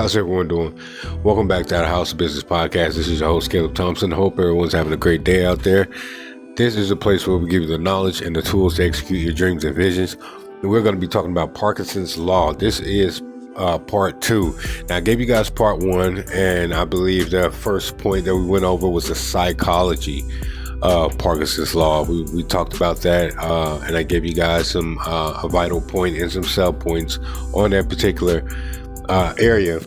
How's everyone doing? Welcome back to our House of Business Podcast. This is your host, Caleb Thompson. Hope everyone's having a great day out there. This is a place where we give you the knowledge and the tools to execute your dreams and visions. And we're going to be talking about Parkinson's Law. This is part 2. Now, I gave you guys part 1, and I believe the first point that we went over was the psychology of Parkinson's Law. We talked about that, and I gave you guys some a vital point and some sell points on that particular area.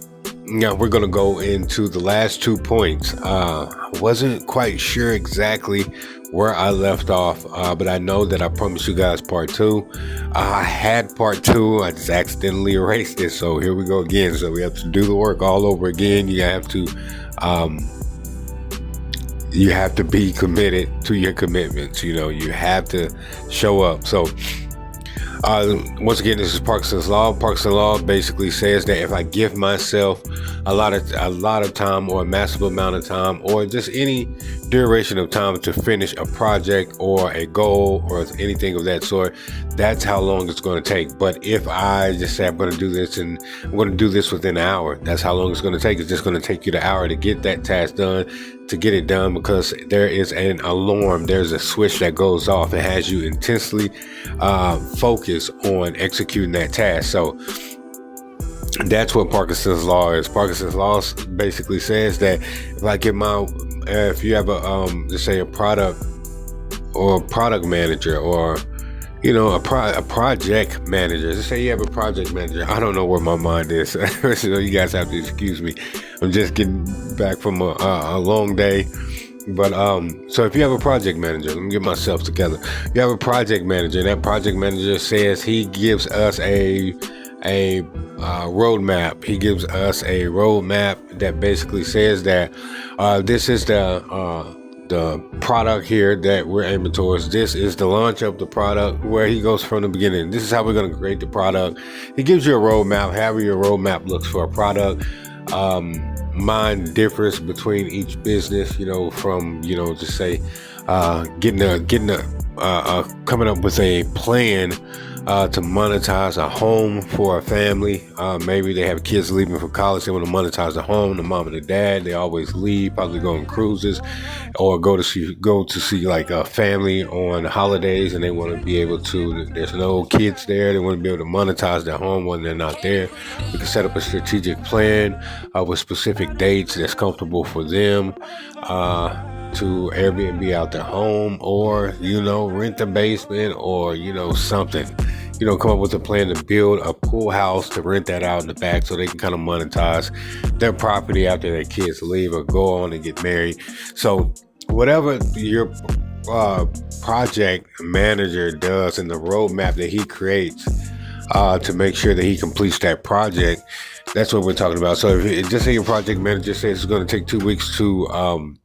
Now we're going to go into the last 2 points. I wasn't quite sure exactly where I left off, but I know that I promised you guys part 2. I had part 2. I just accidentally erased it. So here we go again. So we have to do the work all over again. You have to be committed to your commitments. You have to show up. So once again, this is Parkinson's Law. Parkinson's Law basically says that if I give myself a lot of time, or a massive amount of time, or just any duration of time to finish a project or a goal or anything of that sort, that's how long it's going to take. But if I just say I'm going to do this and I'm going to do this within an hour, that's how long it's going to take. It's just going to take you the hour to get that task done, to get it done, because there is an alarm. There's a switch that goes off. It has you intensely focused on executing that task. So that's what Parkinson's Law is. Parkinson's Law basically says that if I get if you have let's say a product or a product manager, or a project manager. Let's say you have a project manager. I don't know where my mind is, so you guys have to excuse me. I'm just getting back from a long day. But so if you have a project manager, let me get myself together. You have a project manager, and that project manager says he gives us a roadmap. He gives us a roadmap that basically says that this is the product here that we're aiming towards. This is the launch of the product, where he goes from the beginning. This is how we're going to create the product. He gives you a roadmap, however your roadmap looks for a product. Mine differs between each business, from, just say, coming up with a plan to monetize a home for a family. Maybe they have kids leaving for college. They want to monetize the home. The mom and the dad, they always leave, probably go on cruises, or go to see like a family on holidays, and they want to be able to. There's no kids there. They want to be able to monetize their home when they're not there. We can set up a strategic plan with specific dates that's comfortable for them. To Airbnb out their home, or rent the basement, or something. Come up with a plan to build a pool house to rent that out in the back, so they can kind of monetize their property after their kids leave or go on and get married. So whatever your project manager does, and the roadmap that he creates to make sure that he completes that project, that's what we're talking about. So if just say your project manager says it's going to take 2 weeks to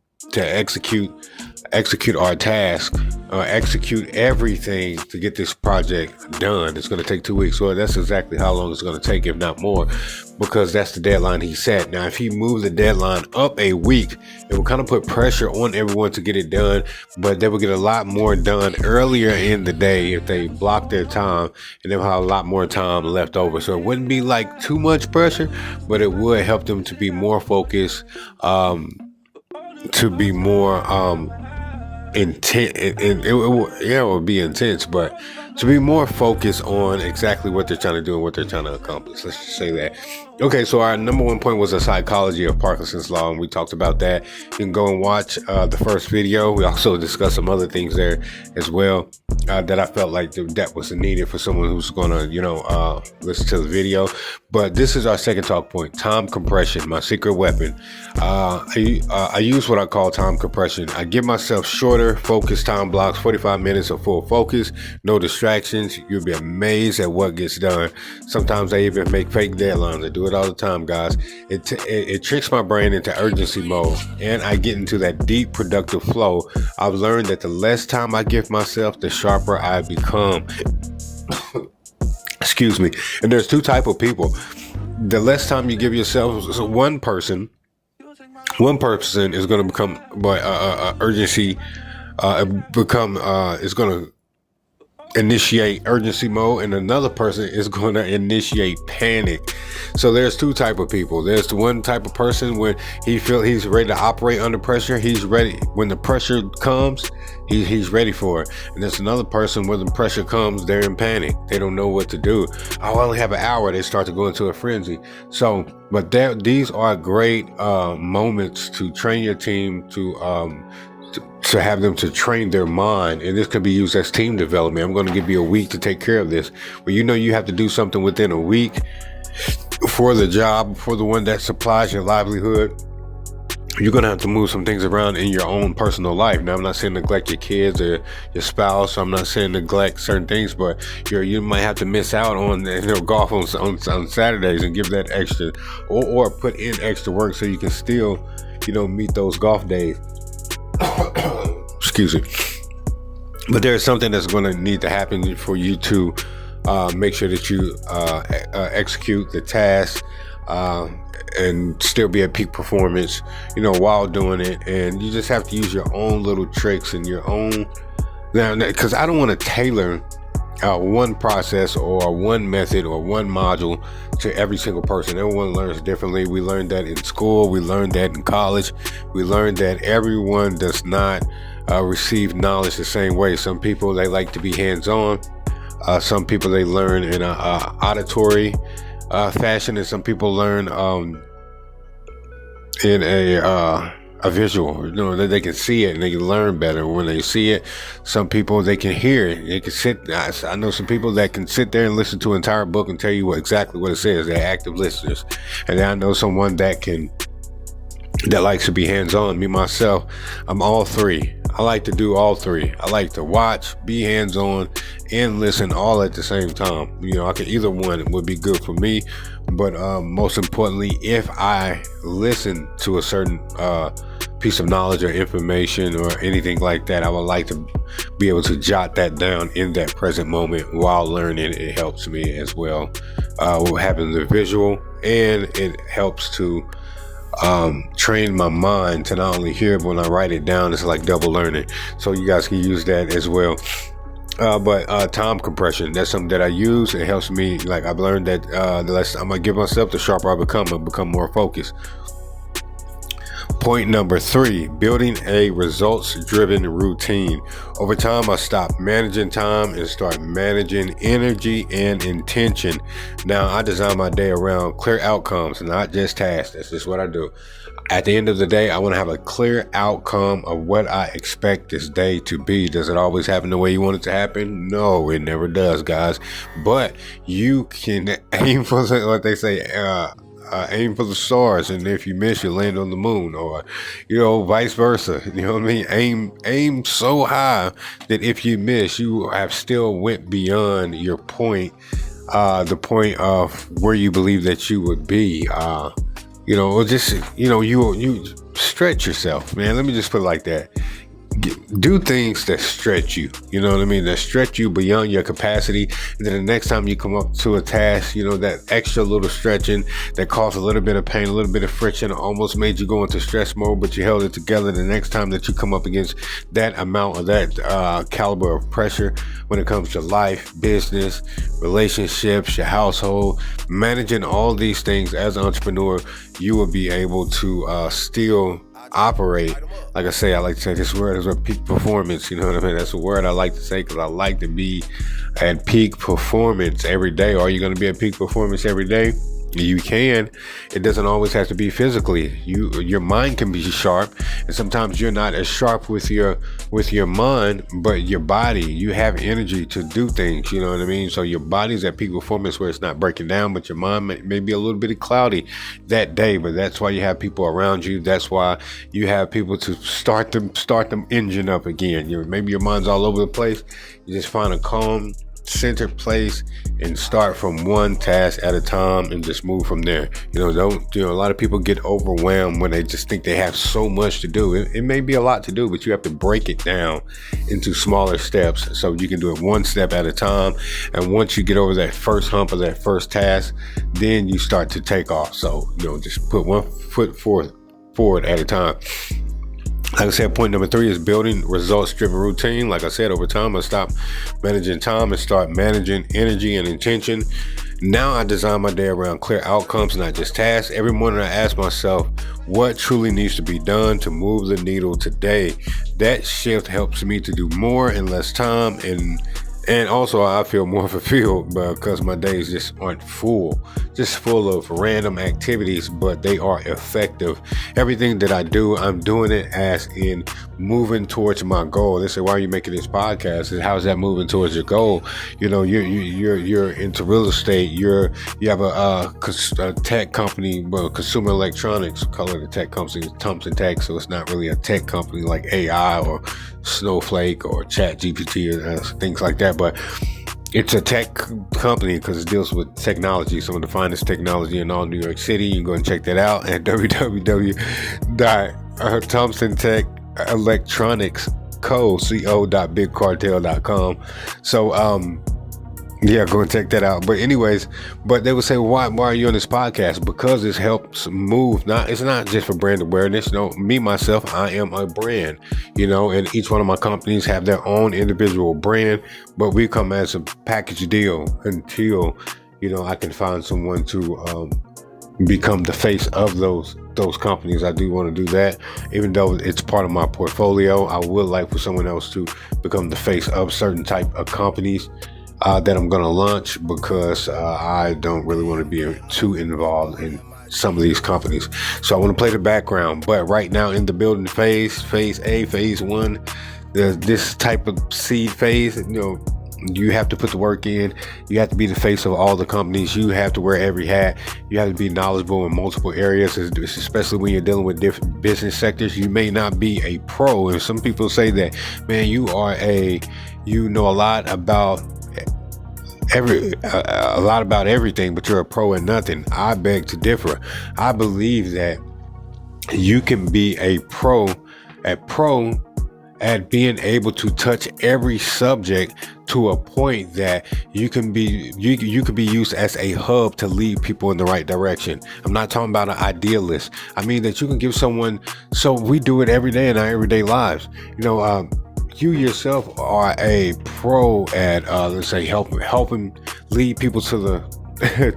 execute our task, execute everything to get this project done, it's going to take 2 weeks. Well, that's exactly how long it's going to take, if not more, because that's the deadline he set. Now, if he moves the deadline up a week, it will kind of put pressure on everyone to get it done, but they will get a lot more done earlier in the day if they block their time, and they'll have a lot more time left over. So it wouldn't be like too much pressure, but it would help them to be more focused, to be more intent, and it would be intense, but to be more focused on exactly what they're trying to do and what they're trying to accomplish. Let's just say that. Okay, so our number 1 point was the psychology of Parkinson's Law, and we talked about that. You can go and watch the first video. We also discussed some other things there as well that I felt like that was needed for someone who's going to, listen to the video. But this is our second talk point: time compression, my secret weapon. I use what I call time compression. I give myself shorter, focused time blocks, 45 minutes of full focus, no distractions. You'll be amazed at what gets done. Sometimes I even make fake deadlines. I do it all the time, guys. It tricks my brain into urgency mode, and I get into that deep, productive flow. I've learned that the less time I give myself, the sharper I become. Excuse me. And there's 2 types of people. The less time you give yourself, so one person is going to become urgency. Is going to initiate urgency mode, and another person is going to initiate panic. So there's two type of people. There's the one type of person when he feel he's ready to operate under pressure. He's ready when the pressure comes. He's ready for it. And there's another person when the pressure comes, they're in panic. They don't know what to do. I only have an hour. They start to go into a frenzy. So, but these are great moments to train your team to have them to train their mind, and this could be used as team development. I'm going to give you a week to take care of this. But you have to do something within a week for the job, for the one that supplies your livelihood. You're going to have to move some things around in your own personal life. Now, I'm not saying neglect your kids or your spouse. I'm not saying neglect certain things, but you might have to miss out on golf on Saturdays and give that extra, or put in extra work so you can still meet those golf days. Excuse me. But there's something that's going to need to happen for you to make sure that you execute the task and still be at peak performance, while doing it. And you just have to use your own little tricks and your own. Now, because I don't want to tailor one process or one method or one module to every single person. Everyone learns differently. We learned that in school. We learned that in college. We learned that everyone does not receive knowledge the same way. Some people, they like to be hands-on. Some people, they learn in a auditory fashion, and some people learn in a visual, that they can see it and they can learn better when they see it. Some people, they can hear it. They can sit. I know some people that can sit there and listen to an entire book and tell you exactly what it says. They're active listeners. And then I know someone that likes to be hands-on. Me, myself, I'm all three. I like to do all three. I like to watch, be hands-on, and listen all at the same time. I can either one would be good for me. But most importantly, if I listen to a certain piece of knowledge or information or anything like that, I would like to be able to jot that down in that present moment while learning. It helps me as well with having the visual, and it helps to train my mind to not only hear, but when I write it down, it's like double learning. So you guys can use that as well. But time compression, that's something that I use. It helps me. Like, I've learned that the less I'm gonna give myself, the sharper I become more focused. Point number 3, building a results-driven routine. Over time, I stopped managing time and start managing energy and intention. Now, I design my day around clear outcomes, not just tasks. That's just what I do. At the end of the day, I want to have a clear outcome of what I expect this day to be. Does it always happen the way you want it to happen? No, it never does, guys. But you can aim for what they say, aim for the stars, and if you miss, you land on the moon, or vice versa. You know what I mean? Aim so high that if you miss, you have still went beyond your point, the point of where you believe that you would be. You stretch yourself, man. Let me just put it like that. Do things that stretch you, that stretch you beyond your capacity. And then the next time you come up to a task, that extra little stretching that caused a little bit of pain, a little bit of friction, almost made you go into stress mode, but you held it together. The next time that you come up against that amount of that caliber of pressure when it comes to life, business, relationships, your household, managing all these things as an entrepreneur, you will be able to still operate. Like I say, I like to say this word is a peak performance. You know what I mean? That's a word I like to say because I like to be at peak performance every day. Are you going to be at peak performance every day? You can. It doesn't always have to be physically. Your mind can be sharp, and sometimes you're not as sharp with your mind, but your body, you have energy to do things. You know what I mean? So your body's at peak performance where it's not breaking down, but your mind may be a little bit cloudy that day. But that's why you have people around you. That's why you have people to start them engine up again. Maybe your mind's all over the place. You just find a calm, center place and start from one task at a time and just move from there. A lot of people get overwhelmed when they just think they have so much to do. It may be a lot to do, but you have to break it down into smaller steps so you can do it one step at a time. And once you get over that first hump of that first task, then you start to take off. So, just put one foot forward at a time. Like I said, point number 3 is building results-driven routine. Like I said, over time, I stopped managing time and start managing energy and intention. Now I design my day around clear outcomes, not just tasks. Every morning I ask myself, what truly needs to be done to move the needle today? That shift helps me to do more in less time, and also I feel more fulfilled because my days just aren't just full of random activities, but they are effective. Everything that I do, I'm doing it as in moving towards my goal. They say, why are you making this podcast? And how's that moving towards your goal? You know, you're into real estate. You have a tech company, well, consumer electronics, call it a tech company, Thompson Tech. So it's not really a tech company like AI or Snowflake or Chat GPT or things like that, but it's a tech company because it deals with technology, some of the finest technology in all New York City. You can go and check that out at www.thompsontechElectronicsco.bigcartel.com. So yeah, go and check that out. But anyways, they would say, why are you on this podcast? Because it helps move. It's not just for brand awareness. You know, me, myself, I am a brand, you know, and each one of my companies have their own individual brand, but we come as a package deal until, you know, I can find someone to become the face of those companies. I do want to do that, even though it's part of my portfolio. I would like for someone else to become the face of certain type of companies that I'm going to launch, because I don't really want to be too involved in some of these companies. So I want to play the background. But right now in the building phase A, phase 1, this type of seed phase, you know, you have to put the work in. You have to be the face of all the companies. You have to wear every hat. You have to be knowledgeable in multiple areas, especially when you're dealing with different business sectors. You may not be a pro. And some people say that, man, you know a lot about everything, but you're a pro at nothing. I beg to differ. I believe that you can be a pro at being able to touch every subject to a point that you can be used as a hub to lead people in the right direction. I'm not talking about an idealist. I mean that you can give someone. So we do it every day in our everyday lives. You know, you yourself are a pro at let's say helping lead people to the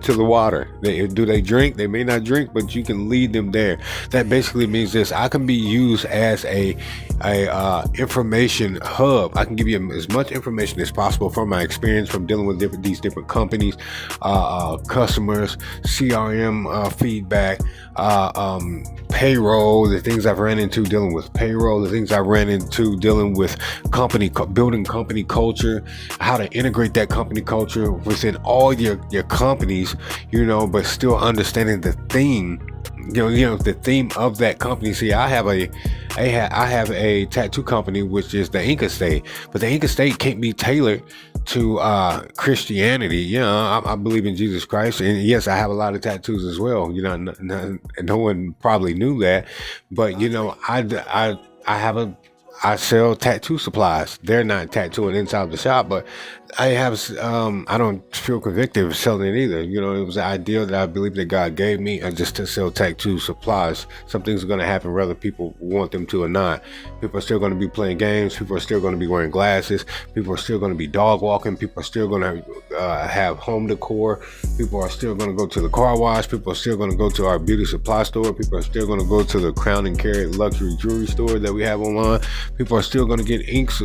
to the water. Do they drink? They may not drink, but you can lead them there. That basically means this: I can be used as a information hub. I can give you as much information as possible from my experience from dealing with these different companies, customers, CRM feedback, payroll, the things I've ran into dealing with payroll, the things I ran into dealing with building company culture, how to integrate that company culture within all your companies, you know, but still understanding the theme, you know, the theme of that company. See, I have a tattoo company, which is the Inca State, but the Inca State can't be tailored to Christianity. You know, I believe in Jesus Christ, and yes, I have a lot of tattoos as well. You know, no one probably knew that, but you know, I sell tattoo supplies. They're not tattooing inside the shop, but I don't feel convicted of selling it either. You know, it was an idea that I believe that God gave me, just to sell tattoo supplies. Some things are going to happen whether people want them to or not. People are still going to be playing games. People are still going to be wearing glasses. People are still going to be dog walking. People are still going to have home decor. People are still going to go to the car wash. People are still going to go to our beauty supply store. People are still going to go to the Crown and Carat luxury jewelry store that we have online. People are still going to get inks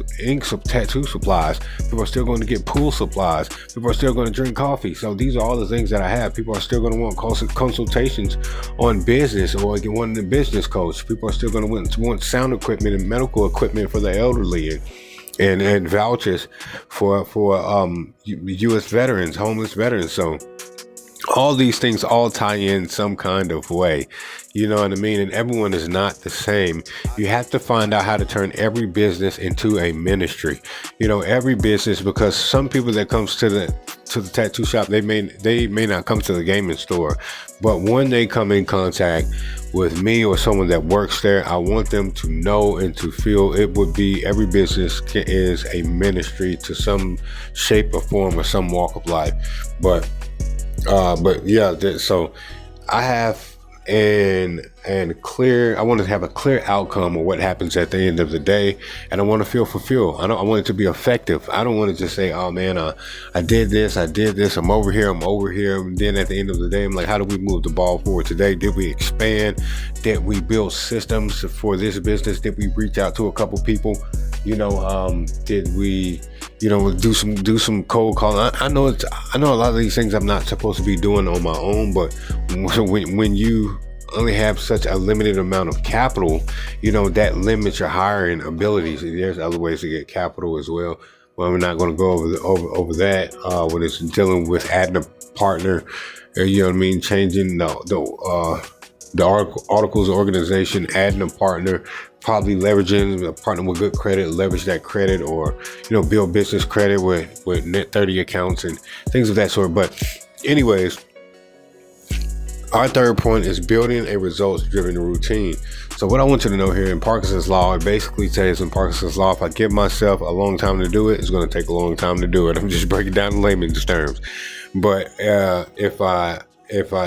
of tattoo supplies. People are still going to get pool supplies. People are still going to drink coffee. So these are all the things that I have. People are still going to want consultations on business or want a business coach. People are still going to want sound equipment and medical equipment for the elderly, and vouchers for U.S. veterans, homeless veterans. So all these things all tie in some kind of way. You know what I mean? And everyone is not the same. You have to find out how to turn every business into a ministry. You know, every business, because some people that comes to the tattoo shop, they may not come to the gaming store, but when they come in contact with me or someone that works there, I want them to know and to feel it would be every business is a ministry to some shape or form or some walk of life. But yeah, so I have and clear. I want to have a clear outcome of what happens at the end of the day, and I want to feel fulfilled. I want it to be effective. I don't want to just say, "Oh man, I did this, I'm over here, and then at the end of the day, I'm like, how do we move the ball forward today? Did we expand? Did we build systems for this business? Did we reach out to a couple people? Did we?" Do some cold calling. I know a lot of these things I'm not supposed to be doing on my own, but when you only have such a limited amount of capital, that limits your hiring abilities. There's other ways to get capital as well. Well, we're not going to go over that when it's dealing with adding a partner. Changing the articles of organization, adding a partner, probably leveraging a partner with good credit, leverage that credit, or build business credit with net 30 accounts and things of that sort. But anyways, our third point is building a results-driven routine. So what I want you to know here in Parkinson's Law, it basically says in Parkinson's Law, if I give myself a long time to do it, it's going to take a long time to do it. I'm just breaking down in layman's terms. But if I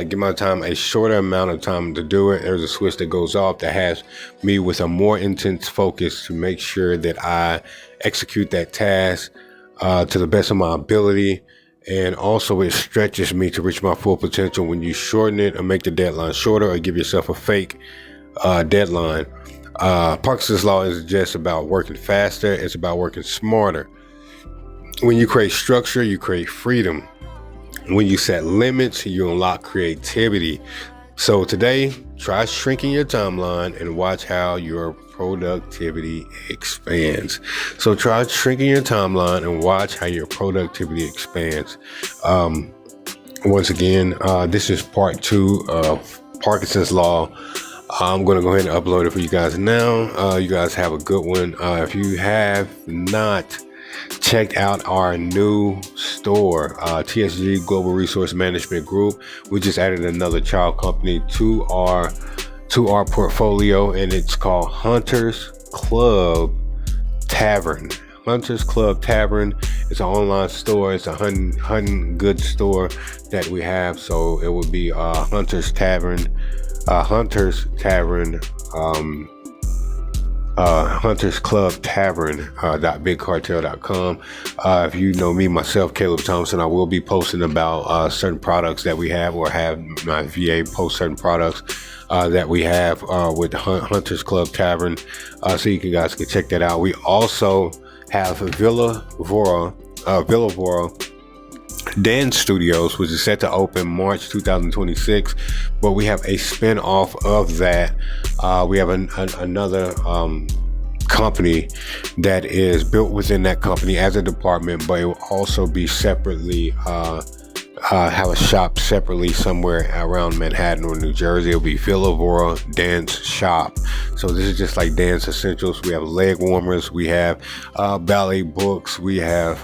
give my time a shorter amount of time to do it, there's a switch that goes off that has me with a more intense focus to make sure that I execute that task to the best of my ability. And also it stretches me to reach my full potential. When you shorten it or make the deadline shorter or give yourself a fake deadline, Parkinson's Law is just about working faster. It's about working smarter. When you create structure, you create freedom. When you set limits, you unlock creativity. So today, try shrinking your timeline and watch how your productivity expands. So try shrinking your timeline and watch how your productivity expands. Once again, this is part 2 of Parkinson's Law. I'm going to go ahead and upload it for you guys now. You guys have a good one. If you have not checked out our new store, TSG Global Resource Management Group, we just added another child company to our portfolio, and it's called Hunters Club Tavern. Hunters Club Tavern. It's an online store. It's a hunting goods store that we have. So it would be Hunters Tavern, Hunters Club Tavern .bigcartel.com. If you know me, myself, Caleb Thompson, I will be posting about certain products that we have, or have my VA post certain products that we have with Hunters Club Tavern, so you guys can check that out. We also have Villa Vora Dance Studios, which is set to open March 2026, but we have a spin-off of that. We have another company that is built within that company as a department, but it will also be separately have a shop separately somewhere around Manhattan or New Jersey. It'll be Villa Vora Dance Shop. So this is just like dance essentials. We have leg warmers, we have ballet books, we have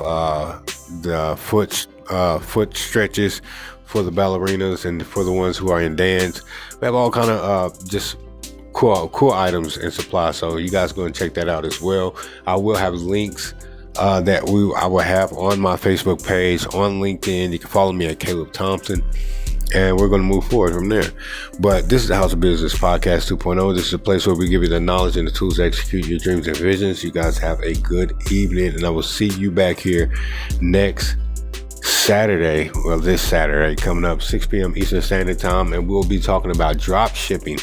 the foot stretches for the ballerinas and for the ones who are in dance. We have all kind of just cool items and supplies. So you guys go and check that out as well. I will have links that I will have on my Facebook page, on LinkedIn. You can follow me at Caleb Thompson, and we're going to move forward from there. But this is the House of Business Podcast 2.0. This is a place where we give you the knowledge and the tools to execute your dreams and visions. You guys have a good evening, and I will see you back here next Saturday. Well, this Saturday coming up, 6 p.m. Eastern Standard Time, and we'll be talking about drop shipping.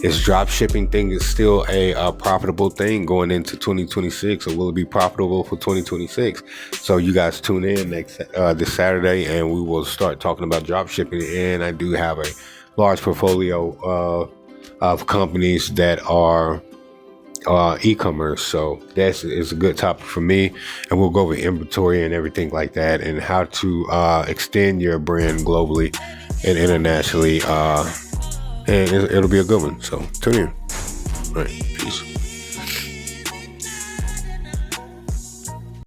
Is drop shipping thing is still a profitable thing going into 2026, or will it be profitable for 2026? So you guys tune in next this Saturday, and we will start talking about drop shipping. And I do have a large portfolio of companies that are e-commerce, so that's is a good topic for me. And we'll go over inventory and everything like that, and how to extend your brand globally and internationally. And it'll be a good one. So tune in. All right. Peace.